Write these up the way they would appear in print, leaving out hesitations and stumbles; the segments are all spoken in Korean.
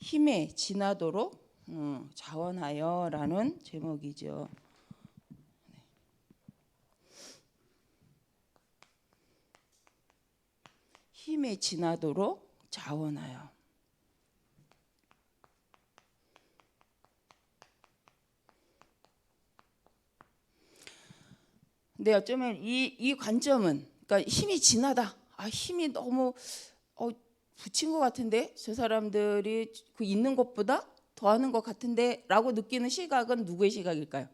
힘에 지나도록 자원하여라는 제목이죠. 힘에 지나도록 자원하여. 근데 어쩌면 이 관점은, 그러니까 힘이 진하다. 힘이 너무 붙인 것 같은데, 저 사람들이 그 있는 것보다 더하는 것 같은데라고 느끼는 시각은 누구의 시각일까요?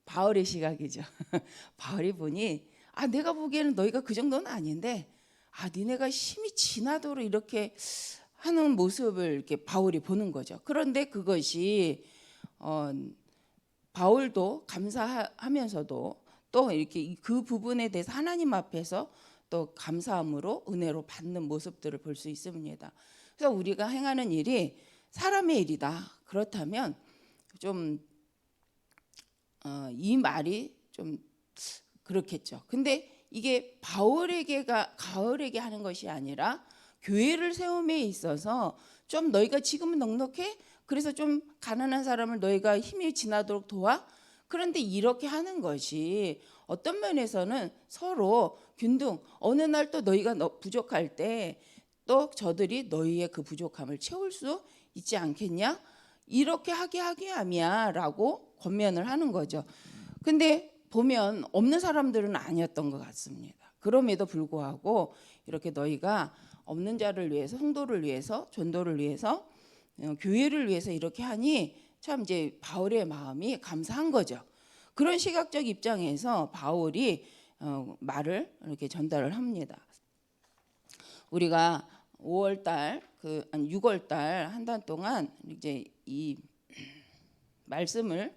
바울의 시각이죠. 바울이 보니 내가 보기에는 너희가 그 정도는 아닌데 니네가 힘이 진하도록 이렇게 하는 모습을 이렇게 바울이 보는 거죠. 그런데 그것이 바울도 감사하면서도 또 이렇게 그 부분에 대해서 하나님 앞에서 또 감사함으로 은혜로 받는 모습들을 볼 수 있습니다. 그래서 우리가 행하는 일이 사람의 일이다. 그렇다면 좀 이 말이 좀 그렇겠죠. 근데 이게 바울에게 하는 것이 아니라 교회를 세움에 있어서 좀 너희가 지금은 넉넉해? 그래서 좀 가난한 사람을 너희가 힘이 지나도록 도와? 그런데 이렇게 하는 것이 어떤 면에서는 서로 균등, 어느 날 또 너희가 부족할 때 또 저들이 너희의 그 부족함을 채울 수 있지 않겠냐? 이렇게 하게 함이야 라고 권면을 하는 거죠. 근데 보면 없는 사람들은 아니었던 것 같습니다. 그럼에도 불구하고 이렇게 너희가 없는 자를 위해서, 성도를 위해서, 전도를 위해서, 교회를 위해서 이렇게 하니 참 이제 바울의 마음이 감사한 거죠. 그런 시각적 입장에서 바울이 말을 이렇게 전달을 합니다. 우리가 5월달, 6월달 한 달 동안 이제 이 말씀을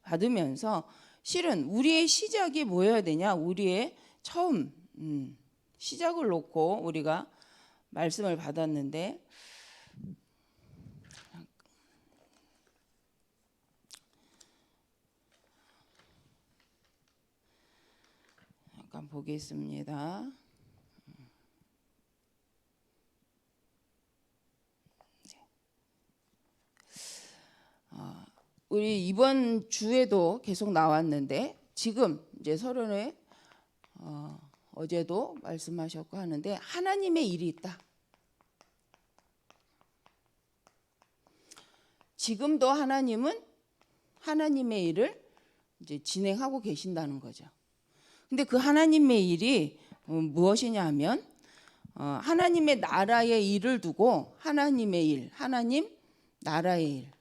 받으면서 실은 우리의 시작이 뭐여야 되냐? 우리의 처음 시작을 놓고 우리가 말씀을 받았는데 잠깐 보겠습니다. 우리 이번 주에도 계속 나왔는데 지금 이제 서론에 어제도 말씀하셨고 하는데 하나님의 일이 있다. 지금도 하나님은 하나님의 일을 이제 진행하고 계신다는 거죠. 근데 그 하나님의 일이 무엇이냐 하면 하나님의 나라의 일을 두고 하나님의 일, 하나님 나라의 일,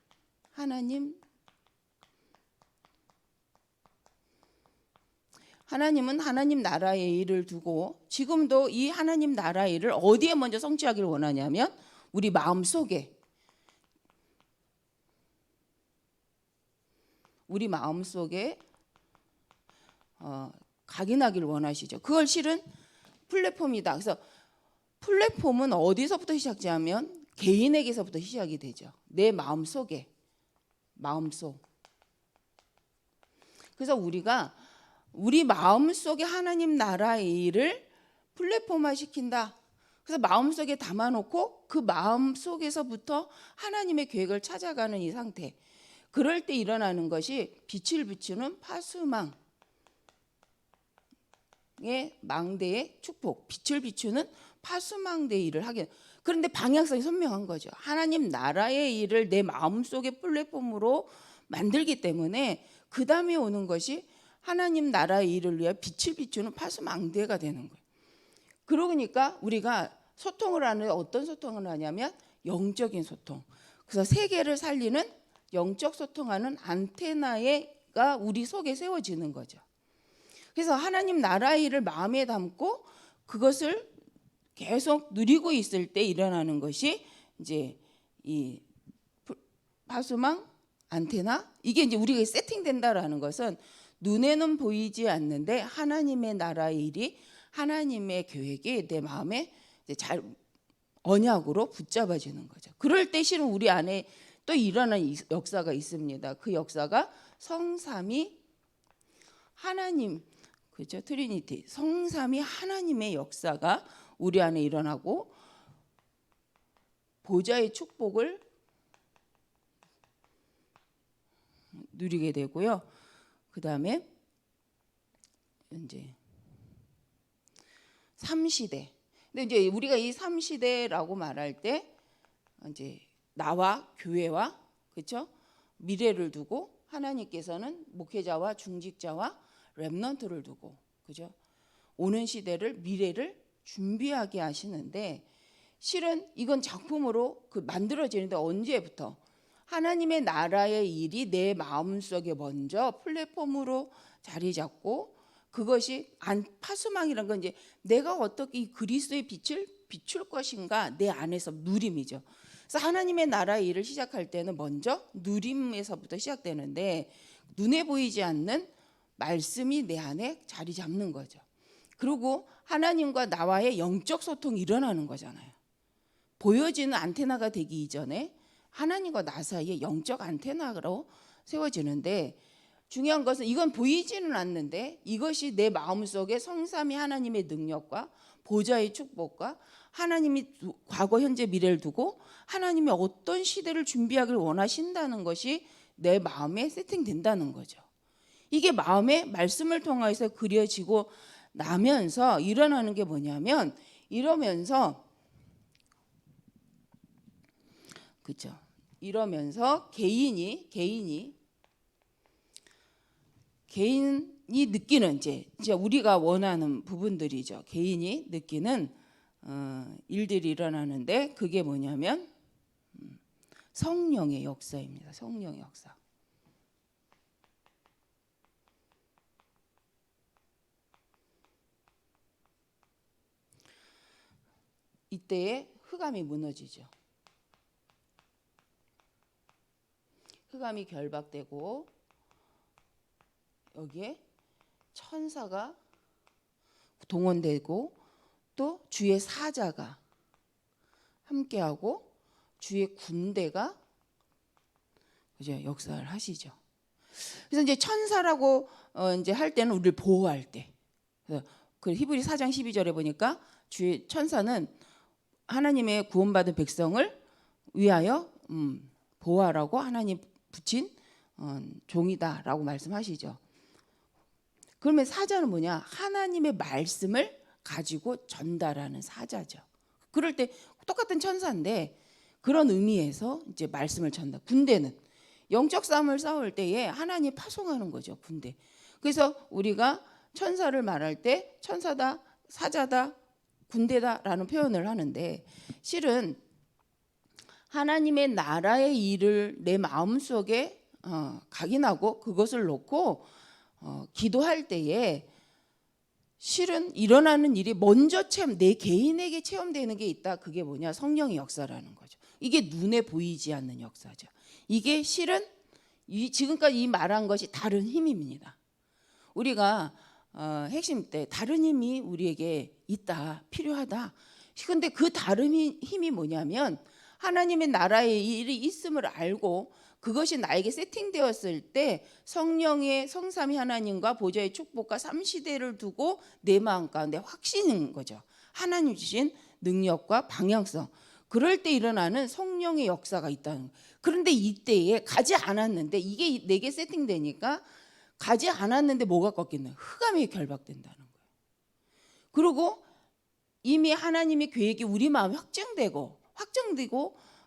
하나님은 하나님 나라의 일을 두고 지금도 이 하나님 나라의 일을 어디에 먼저 성취하기를 원하냐면 우리 마음속에 각인하기를 원하시죠. 그걸 실은 플랫폼이다. 그래서 플랫폼은 어디서부터 시작하면 개인에게서부터 시작이 되죠. 내 마음속. 그래서 우리가 우리 마음속에 하나님 나라의 일을 플랫폼화 시킨다. 그래서 마음속에 담아놓고 그 마음속에서부터 하나님의 계획을 찾아가는 이 상태. 그럴 때 일어나는 것이 빛을 비추는 파수망의 망대의 축복, 빛을 비추는 파수망대의 일을 하게. 그런데 방향성이 선명한 거죠. 하나님 나라의 일을 내 마음속의 플랫폼으로 만들기 때문에 그 다음에 오는 것이 하나님 나라의 일을 위해 빛을 비추는 파수망대가 되는 거예요. 그러니까 우리가 소통을 하는데 어떤 소통을 하냐면 영적인 소통. 그래서 세계를 살리는 영적 소통하는 안테나가 우리 속에 세워지는 거죠. 그래서 하나님 나라의 일을 마음에 담고 그것을 계속 누리고 있을 때 일어나는 것이 이제 이 파수망 안테나, 이게 이제 우리가 세팅된다라는 것은 눈에는 보이지 않는데 하나님의 나라의 일이, 하나님의 계획이 내 마음에 잘 언약으로 붙잡아지는 거죠. 그럴 때 실은 우리 안에 또 일어나는 역사가 있습니다. 그 역사가 성삼위 하나님, 그렇죠? 트리니티, 성삼위 하나님의 역사가 우리 안에 일어나고 보좌의 축복을 누리게 되고요. 그다음에 이제 3시대. 근데 이제 우리가 이 3시대라고 말할 때 이제 나와 교회와 그렇죠? 미래를 두고 하나님께서는 목회자와 중직자와 렘넌트를 두고 그죠? 오는 시대를 미래를 준비하게 하시는데 실은 이건 작품으로 만들어지는데 언제부터 하나님의 나라의 일이 내 마음속에 먼저 플랫폼으로 자리 잡고 그것이 파수망이라는 건 이제 내가 어떻게 이 그리스도의 빛을 비출 것인가 내 안에서 누림이죠. 그래서 하나님의 나라의 일을 시작할 때는 먼저 누림에서부터 시작되는데 눈에 보이지 않는 말씀이 내 안에 자리 잡는 거죠. 그리고 하나님과 나와의 영적 소통이 일어나는 거잖아요. 보여지는 안테나가 되기 이전에 하나님과 나 사이에 영적 안테나로 세워지는데 중요한 것은 이건 보이지는 않는데 이것이 내 마음속에 성삼위 하나님의 능력과 보좌의 축복과 하나님이 과거 현재 미래를 두고 하나님이 어떤 시대를 준비하기를 원하신다는 것이 내 마음에 세팅된다는 거죠. 이게 마음의 말씀을 통해서 그려지고 나면서 일어나는 게 뭐냐면 이러면서 그죠? 이러면서 개인이 느끼는 이제 우리가 원하는 부분들이죠. 개인이 느끼는 일들이 일어나는데 그게 뭐냐면 성령의 역사입니다. 성령의 역사. 이때에 흑암이 무너지죠. 흑암이 결박되고 여기에 천사가 동원되고 또 주의 사자가 함께하고 주의 군대가 이제 역사를 하시죠. 그래서 이제 천사라고 이제 할 때는 우리를 보호할 때. 그 히브리 4장 12절에 보니까 주의 천사는 하나님의 구원받은 백성을 위하여 보호하라고 하나님 붙인 종이다라고 말씀하시죠. 그러면 사자는 뭐냐? 하나님의 말씀을 가지고 전달하는 사자죠. 그럴 때 똑같은 천사인데 그런 의미에서 이제 말씀을 전달. 군대는 영적 싸움을 싸울 때에 하나님 파송하는 거죠. 군대. 그래서 우리가 천사를 말할 때 천사다, 사자다, 군대다라는 표현을 하는데 실은 하나님의 나라의 일을 내 마음속에 각인하고 그것을 놓고 기도할 때에 실은 일어나는 일이 먼저 내 개인에게 체험되는 게 있다. 그게 뭐냐? 성령의 역사라는 거죠. 이게 눈에 보이지 않는 역사죠. 이게 실은 지금까지 이 말한 것이 다른 힘입니다. 우리가 핵심 때 다른 힘이 우리에게 있다, 필요하다. 근데 그 다른 힘이 뭐냐면 하나님의 나라의 일이 있음을 알고 그것이 나에게 세팅되었을 때 성령의 성삼위 하나님과 보좌의 축복과 3시대를 두고 내 마음 가운데 확신인 거죠. 하나님 주신 능력과 방향성. 그럴 때 일어나는 성령의 역사가 있다는 거예요. 그런데 이때에 가지 않았는데 이게 내게 세팅되니까 가지 않았는데 뭐가 꺾이는 흑암이 결박된다는 거예요. 그리고 이미 하나님의 계획이 우리 마음에 확정되고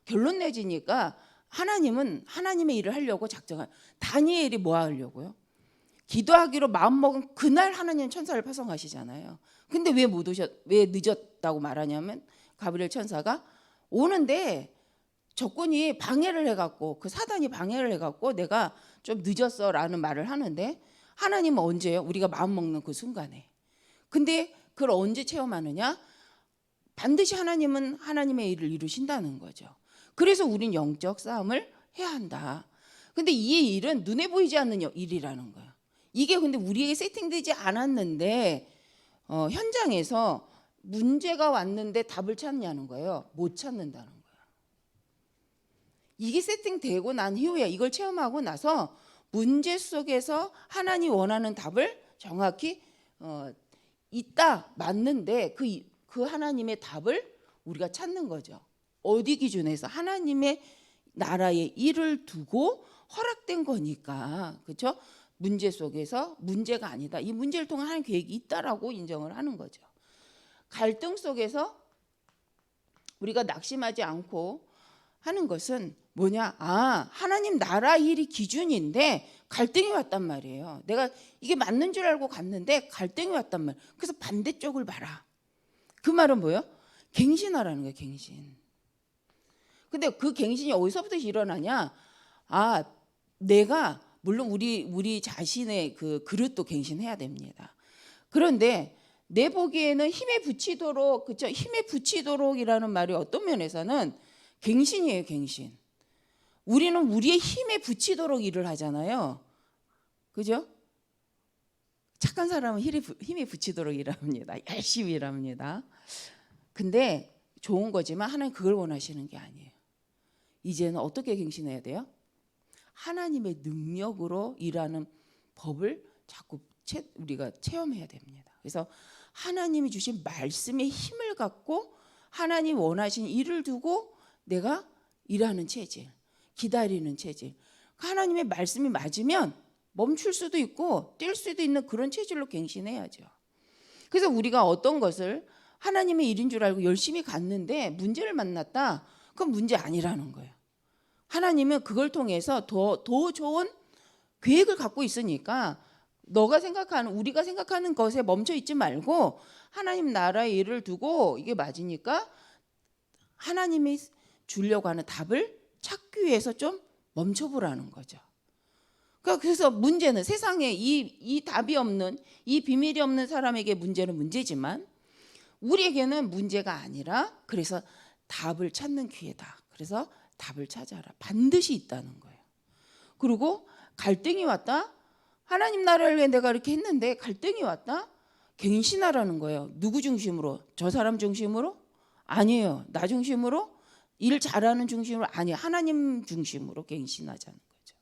결론 내지니까 하나님은 하나님의 일을 하려고 작정한 다니엘이 뭐 하려고요? 기도하기로 마음먹은 그날 하나님 천사를 파송하시잖아요. 근데 왜 늦었다고 말하냐면 가브리엘 천사가 오는데 적군이 방해를 해갖고 그 사단이 방해를 해갖고 내가 좀 늦었어라는 말을 하는데 하나님은 언제요? 우리가 마음먹는 그 순간에. 근데 그걸 언제 체험하느냐? 반드시 하나님은 하나님의 일을 이루신다는 거죠. 그래서 우린 영적 싸움을 해야 한다. 근데 이 일은 눈에 보이지 않는 일이라는 거야. 이게 근데 우리에게 세팅되지 않았는데 현장에서 문제가 왔는데 답을 찾냐는 거예요. 못 찾는다는 거야. 이게 세팅되고 난 이후에 이걸 체험하고 나서 문제 속에서 하나님이 원하는 답을 정확히 있다 맞는데 그 하나님의 답을 우리가 찾는 거죠. 어디 기준에서 하나님의 나라의 일을 두고 허락된 거니까, 그렇죠? 문제 속에서 문제가 아니다. 이 문제를 통해 하나님 계획이 있다라고 인정을 하는 거죠. 갈등 속에서 우리가 낙심하지 않고 하는 것은 뭐냐? 하나님 나라 일이 기준인데 갈등이 왔단 말이에요. 내가 이게 맞는 줄 알고 갔는데 갈등이 왔단 말이에요. 그래서 반대쪽을 봐라. 그 말은 뭐예요? 갱신하라는 거예요. 갱신. 근데 그 갱신이 어디서부터 일어나냐? 내가 물론 우리 자신의 그 그릇도 갱신해야 됩니다. 그런데 내 보기에는 힘에 붙이도록, 그렇죠? 힘에 붙이도록이라는 말이 어떤 면에서는 갱신이에요. 갱신. 우리는 우리의 힘에 붙이도록 일을 하잖아요. 그죠? 착한 사람은 힘에 붙이도록 일합니다. 열심히 일합니다. 근데 좋은 거지만 하나님 그걸 원하시는 게 아니에요. 이제는 어떻게 갱신해야 돼요? 하나님의 능력으로 일하는 법을 자꾸 우리가 체험해야 됩니다. 그래서 하나님이 주신 말씀의 힘을 갖고 하나님 원하신 일을 두고 내가 일하는 체질, 기다리는 체질. 하나님의 말씀이 맞으면 멈출 수도 있고 뛸 수도 있는 그런 체질로 갱신해야죠. 그래서 우리가 어떤 것을 하나님의 일인 줄 알고 열심히 갔는데 문제를 만났다. 그건 문제 아니라는 거예요. 하나님은 그걸 통해서 더 좋은 계획을 갖고 있으니까 우리가 생각하는 것에 멈춰 있지 말고 하나님 나라의 일을 두고 이게 맞으니까 하나님이 주려고 하는 답을 찾기 위해서 좀 멈춰보라는 거죠. 그래서 문제는 세상에 이 답이 없는, 이 비밀이 없는 사람에게 문제는 문제지만 우리에게는 문제가 아니라 그래서 답을 찾는 기회다. 그래서 답을 찾아라. 반드시 있다는 거예요. 그리고 갈등이 왔다. 하나님 나라를 위해 내가 이렇게 했는데 갈등이 왔다. 갱신하라는 거예요. 누구 중심으로? 저 사람 중심으로? 아니에요. 나 중심으로? 일 잘하는 중심으로? 아니에요. 하나님 중심으로 갱신하자는 거죠.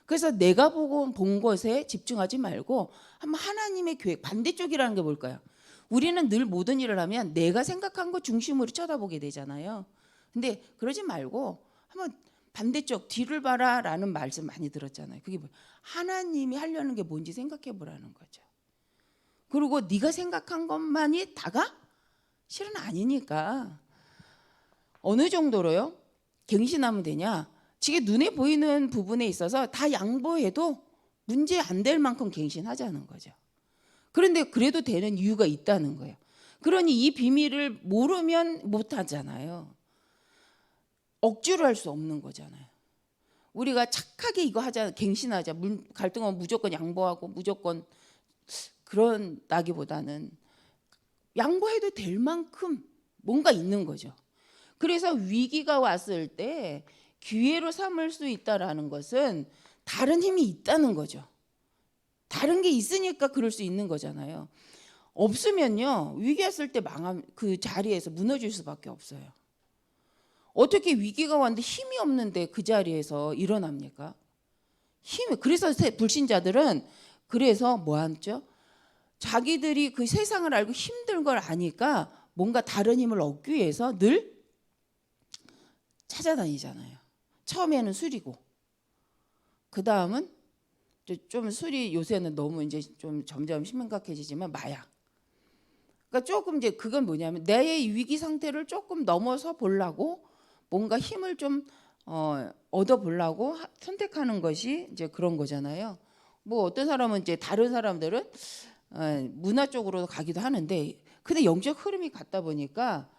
그래서 내가 본 것에 집중하지 말고 한번 하나님의 계획, 반대쪽이라는 게 뭘까요? 우리는 늘 모든 일을 하면 내가 생각한 것 중심으로 쳐다보게 되잖아요. 근데 그러지 말고 한번 반대쪽 뒤를 봐라라는 말씀 많이 들었잖아요. 그게 뭐예요? 하나님이 하려는 게 뭔지 생각해 보라는 거죠. 그리고 네가 생각한 것만이 다가 실은 아니니까 어느 정도로요? 갱신하면 되냐? 지금 눈에 보이는 부분에 있어서 다 양보해도 문제 안 될 만큼 갱신하자는 거죠. 그런데 그래도 되는 이유가 있다는 거예요. 그러니 이 비밀을 모르면 못 하잖아요. 억지로 할 수 없는 거잖아요. 우리가 착하게 이거 하자, 갱신하자, 갈등은 무조건 양보하고 무조건 그런다기보다는 양보해도 될 만큼 뭔가 있는 거죠. 그래서 위기가 왔을 때 기회로 삼을 수 있다라는 것은 다른 힘이 있다는 거죠. 다른 게 있으니까 그럴 수 있는 거잖아요. 없으면요, 위기 왔을 때 그 자리에서 무너질 수밖에 없어요. 어떻게 위기가 왔는데 힘이 없는데 그 자리에서 일어납니까? 그래서 불신자들은 그래서 뭐 하죠? 자기들이 그 세상을 알고 힘든 걸 아니까 뭔가 다른 힘을 얻기 위해서 늘 찾아다니잖아요. 처음에는 술이고, 그 다음은 좀 술이 요새는 너무 이제 좀 점점 심각해지지만 마약. 그러니까 조금 이제 그건 뭐냐면 내 위기 상태를 조금 넘어서 보려고 뭔가 힘을 좀 얻어 보려고 선택하는 것이 이제 그런 거잖아요. 뭐 어떤 사람은 이제 다른 사람들은 문화 쪽으로 가기도 하는데, 근데 영적 흐름이 같다 보니까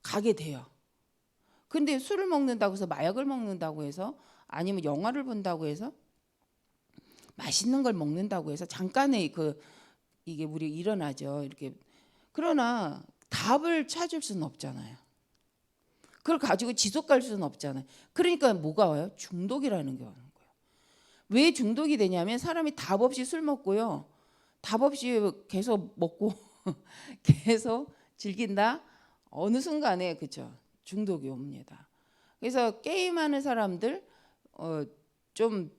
가게 돼요. 근데 술을 먹는다고 해서 마약을 먹는다고 해서 아니면 영화를 본다고 해서 맛있는 걸 먹는다고 해서 잠깐의 이게 우리 일어나죠. 이렇게. 그러나 답을 찾을 수는 없잖아요. 그걸 가지고 지속 갈 수는 없잖아요. 그러니까 뭐가 와요? 중독이라는 게 오는 거예요. 왜 중독이 되냐면 사람이 답 없이 술 먹고요. 답 없이 계속 먹고 계속 즐긴다. 어느 순간에 그죠? 중독이 옵니다. 그래서 게임하는 사람들 좀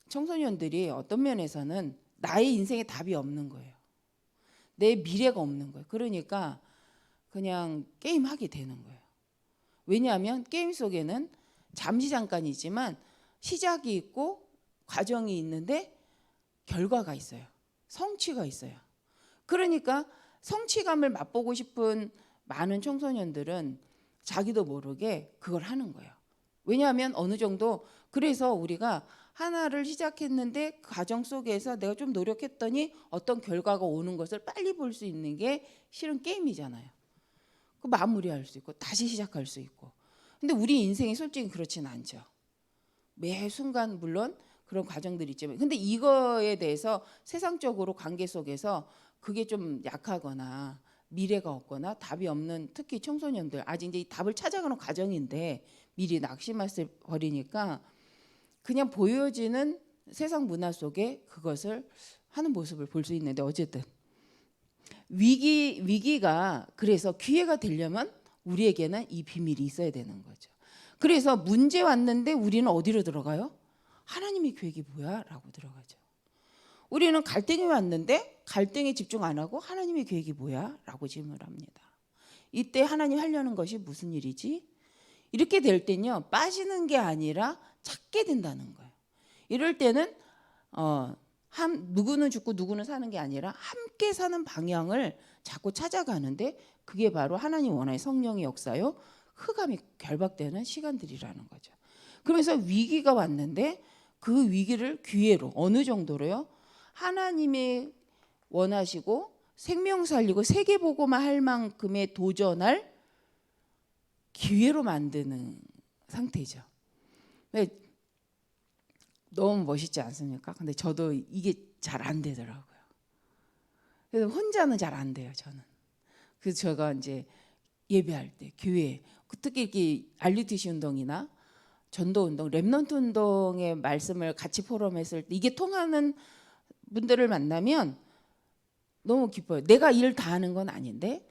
청소년들이 어떤 면에서는 나의 인생에 답이 없는 거예요. 내 미래가 없는 거예요. 그러니까 그냥 게임하게 되는 거예요. 왜냐하면 게임 속에는 잠시 잠깐이지만 시작이 있고 과정이 있는데 결과가 있어요. 성취가 있어요. 그러니까 성취감을 맛보고 싶은 많은 청소년들은 자기도 모르게 그걸 하는 거예요. 왜냐하면 어느 정도, 그래서 우리가 하나를 시작했는데 그 과정 속에서 내가 좀 노력했더니 어떤 결과가 오는 것을 빨리 볼 수 있는 게 실은 게임이잖아요. 그 마무리할 수 있고 다시 시작할 수 있고. 근데 우리 인생이 솔직히 그렇진 않죠. 매 순간 물론 그런 과정들이 있지만, 근데 이거에 대해서 세상적으로 관계 속에서 그게 좀 약하거나 미래가 없거나 답이 없는 특히 청소년들, 아직 이제 이 답을 찾아가는 과정인데 미리 낙심을 버리니까 그냥 보여지는 세상 문화 속에 그것을 하는 모습을 볼 수 있는데, 어쨌든 위기가, 그래서 기회가 되려면 우리에게는 이 비밀이 있어야 되는 거죠. 그래서 문제 왔는데 우리는 어디로 들어가요? 하나님의 계획이 뭐야? 라고 들어가죠. 우리는 갈등이 왔는데 갈등에 집중 안 하고 하나님의 계획이 뭐야? 라고 질문을 합니다. 이때 하나님 하려는 것이 무슨 일이지? 이렇게 될 때는요, 빠지는 게 아니라 찾게 된다는 거예요. 이럴 때는 누구는 죽고 누구는 사는 게 아니라 함께 사는 방향을 자꾸 찾아가는데, 그게 바로 하나님 원하의 성령의 역사요, 흑암이 결박되는 시간들이라는 거죠. 그러면서 위기가 왔는데 그 위기를 기회로, 어느 정도로요? 하나님이 원하시고 생명 살리고 세계 보고만 할 만큼의 도전할 기회로 만드는 상태죠. 너무 멋있지 않습니까? 근데 저도 이게 잘 안 되더라고요. 그래서 혼자는 잘 안 돼요, 저는. 그래서 제가 이제 예배할 때 교회, 특히 이렇게 RUTC 운동이나 전도 운동, 렘넌트 운동의 말씀을 같이 포럼했을 때 이게 통하는 분들을 만나면 너무 기뻐요. 내가 일 다 하는 건 아닌데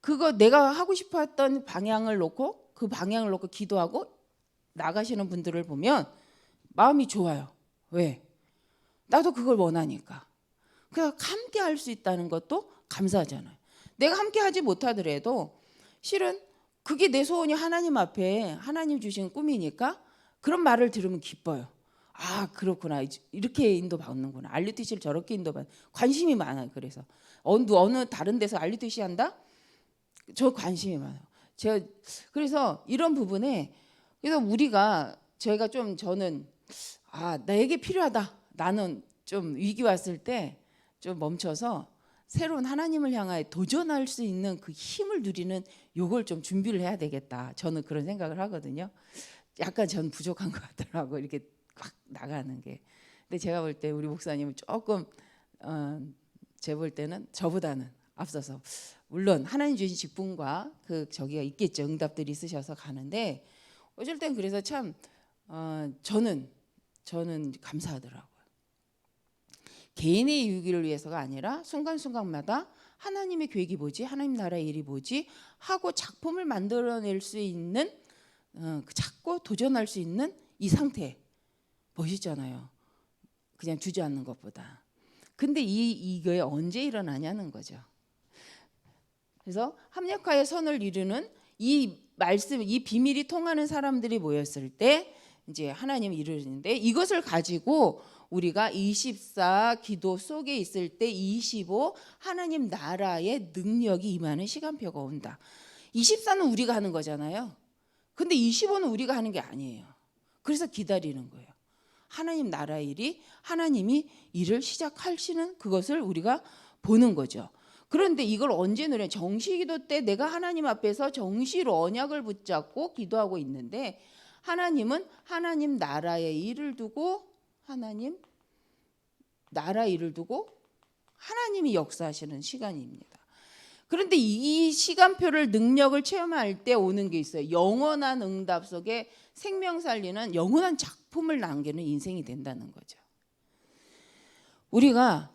그거 내가 하고 싶어 했던 방향을 놓고 그 방향을 놓고 기도하고 나가시는 분들을 보면 마음이 좋아요. 왜? 나도 그걸 원하니까. 그냥 함께 할 수 있다는 것도 감사하잖아요. 내가 함께 하지 못하더라도 실은 그게 내 소원이 하나님 앞에 하나님 주신 꿈이니까 그런 말을 들으면 기뻐요. 아, 그렇구나. 이렇게 인도받는구나. RUTC를 저렇게 인도받는, 관심이 많아요. 그래서 어느 다른 데서 RUTC 한다? 저 관심이 많아요. 제가 그래서 이런 부분에, 그래서 저희가 좀, 저는 나에게 필요하다. 나는 좀 위기 왔을 때 좀 멈춰서 새로운 하나님을 향하여 도전할 수 있는 그 힘을 누리는 요걸 좀 준비를 해야 되겠다. 저는 그런 생각을 하거든요. 약간 전 부족한 것 같더라고, 이렇게 막 나가는 게. 근데 제가 볼 때 우리 목사님은 조금 제가 볼 때는 저보다는 앞서서, 물론 하나님 주신 직분과 저기가 있겠죠. 응답들이 있으셔서 가는데 어쩔 땐 그래서 참 저는 감사하더라고요. 개인의 이익을 위해서가 아니라 순간순간마다 하나님의 계획이 뭐지? 하나님 나라의 일이 뭐지? 하고 작품을 만들어낼 수 있는, 찾고 도전할 수 있는 이 상태 멋있잖아요. 그냥 주저앉는 것보다. 근데 이게 언제 일어나냐는 거죠. 그래서 합력하여 선을 이루는 이 말씀, 이 비밀이 통하는 사람들이 모였을 때 이제 하나님이 이루는데, 이것을 가지고 우리가 24 기도 속에 있을 때 25 하나님 나라의 능력이 임하는 시간표가 온다. 24는 우리가 하는 거잖아요. 근데 25는 우리가 하는 게 아니에요. 그래서 기다리는 거예요. 하나님 나라의 일이, 하나님이 일을 시작하시는 그것을 우리가 보는 거죠. 그런데 이걸 언제 누려? 정시기도 때 내가 하나님 앞에서 정시로 언약을 붙잡고 기도하고 있는데, 하나님은 하나님 나라의 일을 두고, 하나님 나라의 일을 두고 하나님이 역사하시는 시간입니다. 그런데 이 시간표를, 능력을 체험할 때 오는 게 있어요. 영원한 응답 속에 생명 살리는 영원한 작품을 남기는 인생이 된다는 거죠. 우리가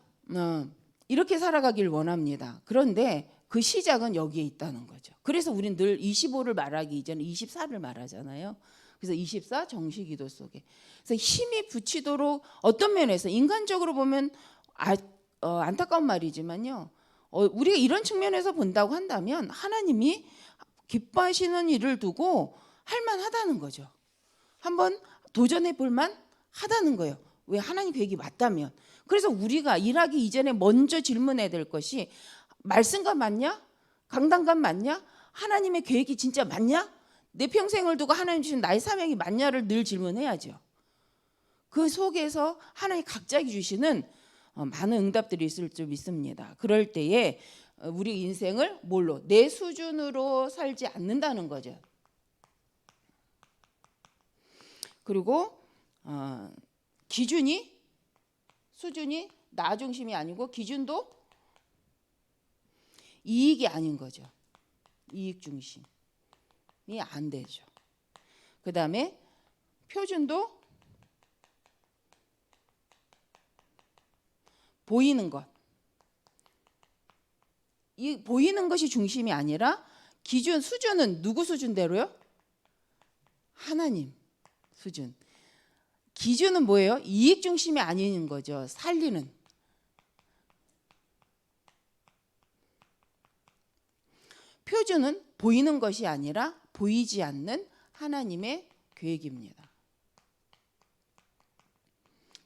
이렇게 살아가길 원합니다. 그런데 그 시작은 여기에 있다는 거죠. 그래서 우리는 늘 25를 말하기 이전에 24를 말하잖아요. 그래서 24 정시기도 속에, 그래서 힘이 붙이도록, 어떤 면에서 인간적으로 보면 안타까운 말이지만요, 우리가 이런 측면에서 본다고 한다면 하나님이 기뻐하시는 일을 두고 할만하다는 거죠. 한번 도전해 볼만 하다는 거예요. 왜? 하나님 계획이 맞다면. 그래서 우리가 일하기 이전에 먼저 질문해야 될 것이 말씀과 맞냐? 강단과 맞냐? 하나님의 계획이 진짜 맞냐? 내 평생을 두고 하나님 주신 나의 사명이 맞냐를 늘 질문해야죠. 그 속에서 하나님 각자에게 주시는 많은 응답들이 있을 줄 믿습니다. 그럴 때에 우리 인생을 뭘로? 내 수준으로 살지 않는다는 거죠. 그리고 수준이 나 중심이 아니고 기준도 이익이 아닌 거죠. 이익 중심이 안 되죠. 그 다음에 표준도 보이는 것. 이 보이는 것이 중심이 아니라 수준은 누구 수준대로요? 하나님 수준. 기준은 뭐예요? 이익 중심이 아닌 거죠. 살리는. 표준은 보이는 것이 아니라 보이지 않는 하나님의 계획입니다.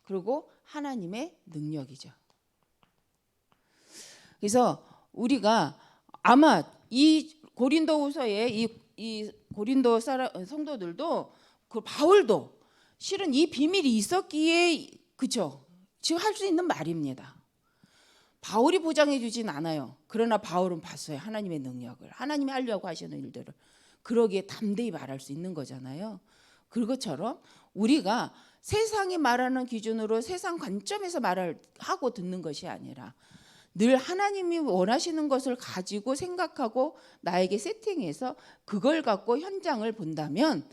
그리고 하나님의 능력이죠. 그래서 우리가 아마 이 고린도후서의 이 고린도 성도들도 그 바울도 실은 이 비밀이 있었기에 그죠? 지금 할 수 있는 말입니다. 바울이 보장해 주진 않아요. 그러나 바울은 봤어요. 하나님의 능력을. 하나님이 하려고 하시는 일들을. 그러기에 담대히 말할 수 있는 거잖아요. 그것처럼 우리가 세상이 말하는 기준으로 세상 관점에서 말을 하고 듣는 것이 아니라 늘 하나님이 원하시는 것을 가지고 생각하고 나에게 세팅해서 그걸 갖고 현장을 본다면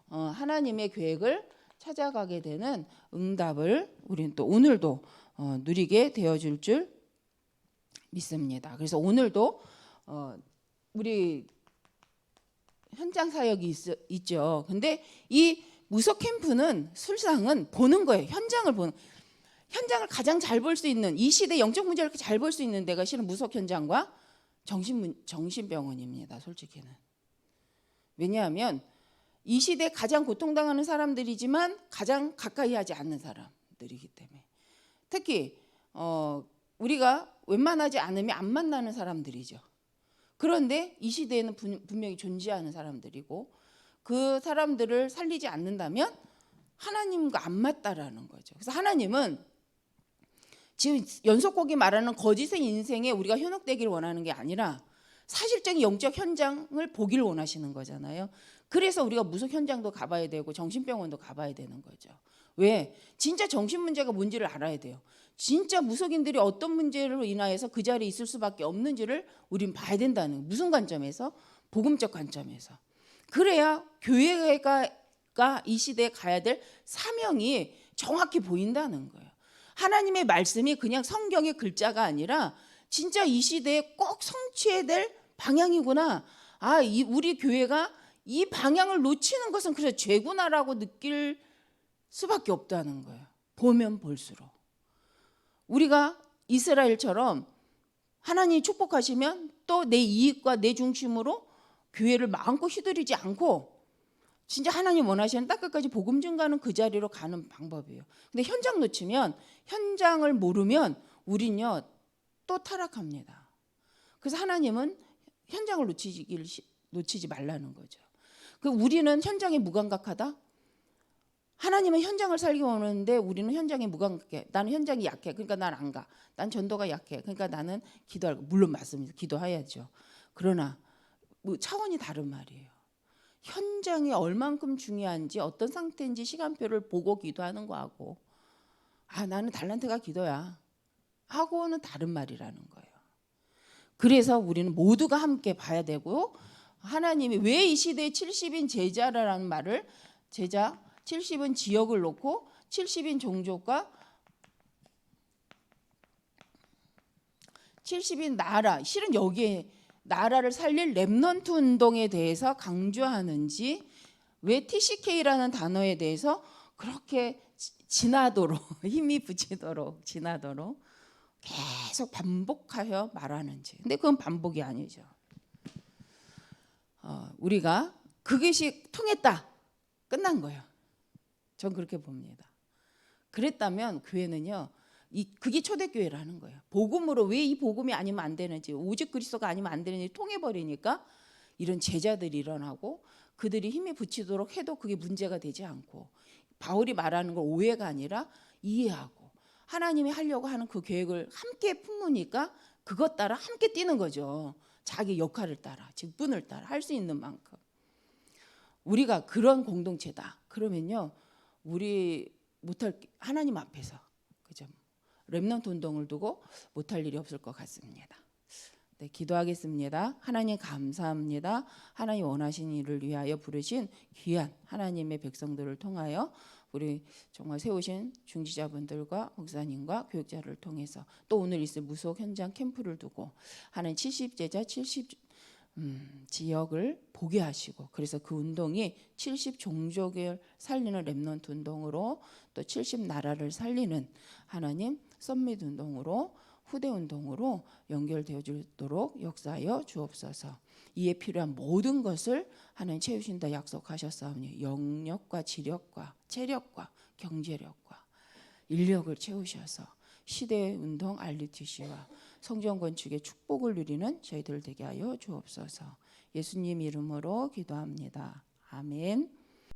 하나님의 계획을 찾아가게 되는 응답을 우리는 또 오늘도 누리게 되어줄 줄 믿습니다. 그래서 오늘도 우리 현장 사역이 있죠. 근데 이 무속 캠프는 술상은 보는 거예요. 현장을 가장 잘 볼 수 있는 이 시대 영적 문제를 잘 볼 수 있는 데가 실은 무속 현장과 정신병원입니다. 솔직히는. 왜냐하면 이 시대에 가장 고통당하는 사람들이지만 가장 가까이 하지 않는 사람들이기 때문에. 특히 우리가 웬만하지 않으면 안 만나는 사람들이죠. 그런데 이 시대에는 분명히 존재하는 사람들이고 그 사람들을 살리지 않는다면 하나님과 안 맞다라는 거죠. 그래서 하나님은 지금 연속곡이 말하는 거짓의 인생에 우리가 현혹되기를 원하는 게 아니라 사실적인 영적 현장을 보기를 원하시는 거잖아요. 그래서 우리가 무속 현장도 가봐야 되고 정신병원도 가봐야 되는 거죠. 왜? 진짜 정신 문제가 뭔지를 알아야 돼요. 진짜 무속인들이 어떤 문제로 인하여서 그 자리에 있을 수밖에 없는지를 우린 봐야 된다는, 무슨 관점에서? 복음적 관점에서. 그래야 교회가 이 시대에 가야 될 사명이 정확히 보인다는 거예요. 하나님의 말씀이 그냥 성경의 글자가 아니라 진짜 이 시대에 꼭 성취해야 될 방향이구나. 우리 교회가 이 방향을 놓치는 것은 그래서 죄구나라고 느낄 수밖에 없다는 거예요. 보면 볼수록. 우리가 이스라엘처럼 하나님이 축복하시면 또 내 이익과 내 중심으로 교회를 마음껏 휘두르지 않고 진짜 하나님 원하시는 땅 끝까지 복음 증가하는 그 자리로 가는 방법이에요. 근데 현장 놓치면, 현장을 모르면 우린요 또 타락합니다. 그래서 하나님은 현장을 놓치지 말라는 거죠. 우리는 현장에 무감각하다? 하나님은 현장을 살기 원하는데 우리는 현장에 무감각해. 나는 현장이 약해. 그러니까 난 안 가. 난 전도가 약해. 그러니까 나는 기도할 거. 물론 맞습니다. 기도해야죠. 그러나 차원이 다른 말이에요. 현장이 얼만큼 중요한지 어떤 상태인지 시간표를 보고 기도하는 거하고 나는 달란트가 기도야 하고는 다른 말이라는 거예요. 그래서 우리는 모두가 함께 봐야 되고 하나님이 왜 이 시대에 70인 제자라는 말을 70은 지역을 놓고 70인 종족과 70인 나라, 실은 여기에 나라를 살릴 렘넌트 운동에 대해서 강조하는지 왜 TCK라는 단어에 대해서 그렇게 지나도록 힘이 붙이도록 지나도록 계속 반복하여 말하는지. 근데 그건 반복이 아니죠. 우리가 그것이 통했다. 끝난 거예요. 전 그렇게 봅니다. 그랬다면 교회는요. 그게 초대교회라는 거예요. 복음으로 왜 이 복음이 아니면 안 되는지, 오직 그리스도가 아니면 안 되는지 통해버리니까 이런 제자들이 일어나고 그들이 힘에 붙이도록 해도 그게 문제가 되지 않고 바울이 말하는 걸 오해가 아니라 이해하고 하나님이 하려고 하는 그 계획을 함께 품으니까 그것 따라 함께 뛰는 거죠. 자기 역할을 따라, 직분을 따라 할 수 있는 만큼. 우리가 그런 공동체다. 그러면요. 우리 못할 하나님 앞에서 그죠? 렘넌트 운동을 두고 못할 일이 없을 것 같습니다. 네, 기도하겠습니다. 하나님 감사합니다. 하나님 원하신 일을 위하여 부르신 귀한 하나님의 백성들을 통하여 우리 정말 세우신 중지자분들과 목사님과 교육자를 통해서 또 오늘 있을 무속 현장 캠프를 두고 하나님 70제자 70 지역을 보게 하시고 그래서 그 운동이 70종족을 살리는 렘넌트 운동으로 또 70나라를 살리는 하나님 썸밋 운동으로 후대 운동으로 연결되어 주도록 역사하여 주옵소서. 이에 필요한 모든 것을 하나님 채우신다 약속하셨사오니 영력과 지력과 체력과 경제력과 인력을 채우셔서 시대의 운동 RUTC와 성전 건축의 축복을 누리는 저희들 되게 하여 주옵소서. 예수님 이름으로 기도합니다. 아멘.